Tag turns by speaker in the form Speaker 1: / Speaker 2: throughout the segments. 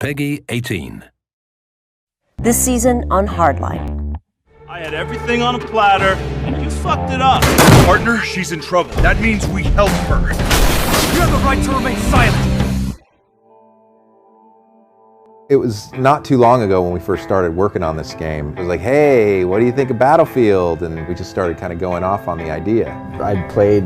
Speaker 1: Peggy 18.
Speaker 2: This season on Hardline.
Speaker 3: I had everything on a platter, and you fucked it up.
Speaker 4: Partner, she's in trouble. That means we help her.
Speaker 5: You have the right to remain silent.
Speaker 6: It was not too long ago when we first started working on this game. It was like, hey, what do you think of Battlefield? And we just started kind of going off on the idea.
Speaker 7: I'd played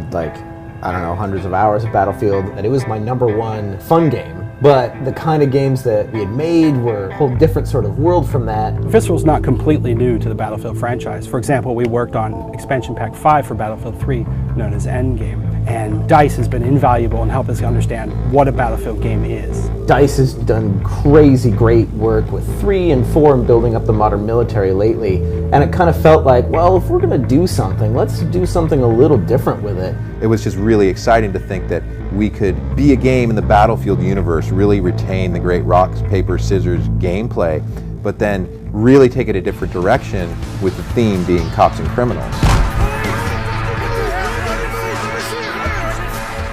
Speaker 7: hundreds of hours of Battlefield, and it was my #1 fun game. But the kind of games that we had made were a whole different sort of world from that.
Speaker 8: Visceral's not completely new to the Battlefield franchise. For example, we worked on expansion pack 5 for Battlefield 3, known as Endgame. And DICE has been invaluable in helping us understand what a Battlefield game is.
Speaker 7: DICE has done crazy great work with 3 and 4 and building up the modern military lately. And it kind of felt like, well, if we're going to do something, let's do something a little different with it.
Speaker 6: It was just really exciting to think that we could be a game in the Battlefield universe, really retain the great rock, paper, scissors gameplay, but then really take it a different direction with the theme being cops and criminals.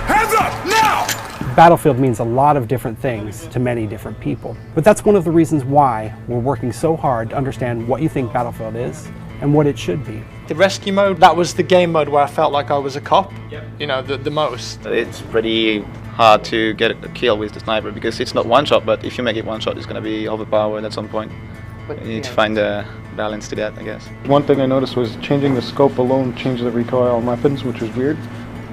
Speaker 4: Hands up, now!
Speaker 8: Battlefield means a lot of different things to many different people. But that's one of the reasons why we're working so hard to understand what you think Battlefield is and what it should be.
Speaker 9: The rescue mode, that was the game mode where I felt like I was a cop, you know, the most.
Speaker 10: It's pretty hard to get a kill with the sniper because it's not one shot, but if you make it one shot, it's going to be overpowered at some point. But you need to find a balance to that, I guess.
Speaker 11: One thing I noticed was changing the scope alone changed the recoil on weapons, which was weird.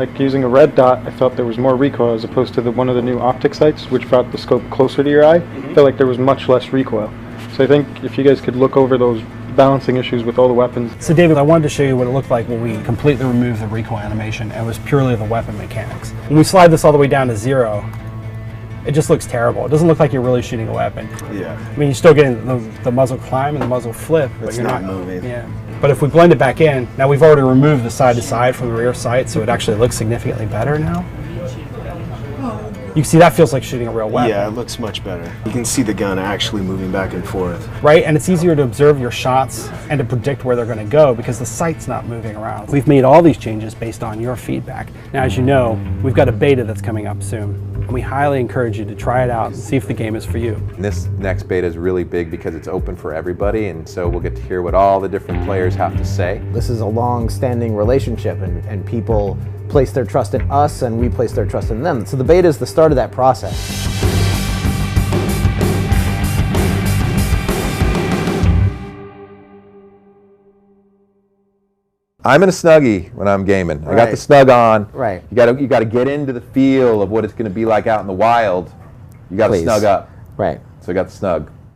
Speaker 11: Like using a red dot, I felt there was more recoil as opposed to one of the new optic sights, which brought the scope closer to your eye. I felt like there was much less recoil. So I think if you guys could look over those balancing issues with all the weapons.
Speaker 8: So David, I wanted to show you what it looked like when we completely removed the recoil animation and it was purely the weapon mechanics. When we slide this all the way down to 0, it just looks terrible. It doesn't look like you're really shooting a weapon.
Speaker 12: Yeah.
Speaker 8: I mean, you're still getting the muzzle climb and the muzzle flip, but you're not
Speaker 12: moving.
Speaker 8: Yeah. But if we blend it back in, now we've already removed the side to side from the rear sight, so it actually looks significantly better now. You can see that feels like shooting a real weapon.
Speaker 12: Yeah, it looks much better. You can see the gun actually moving back and forth.
Speaker 8: Right, and it's easier to observe your shots and to predict where they're going to go because the sight's not moving around. We've made all these changes based on your feedback. Now, as you know, we've got a beta that's coming up soon, and we highly encourage you to try it out and see if the game is for you.
Speaker 6: And this next beta is really big because it's open for everybody, and so we'll get to hear what all the different players have to say.
Speaker 7: This is a long-standing relationship, and people place their trust in us and we place their trust in them. So the beta is the start of that process.
Speaker 6: I'm in a Snuggie when I'm gaming. I got the snug on.
Speaker 7: Right.
Speaker 6: You gotta get into the feel of what it's gonna be like out in the wild. You gotta snug up.
Speaker 7: Right.
Speaker 6: So I got the snug.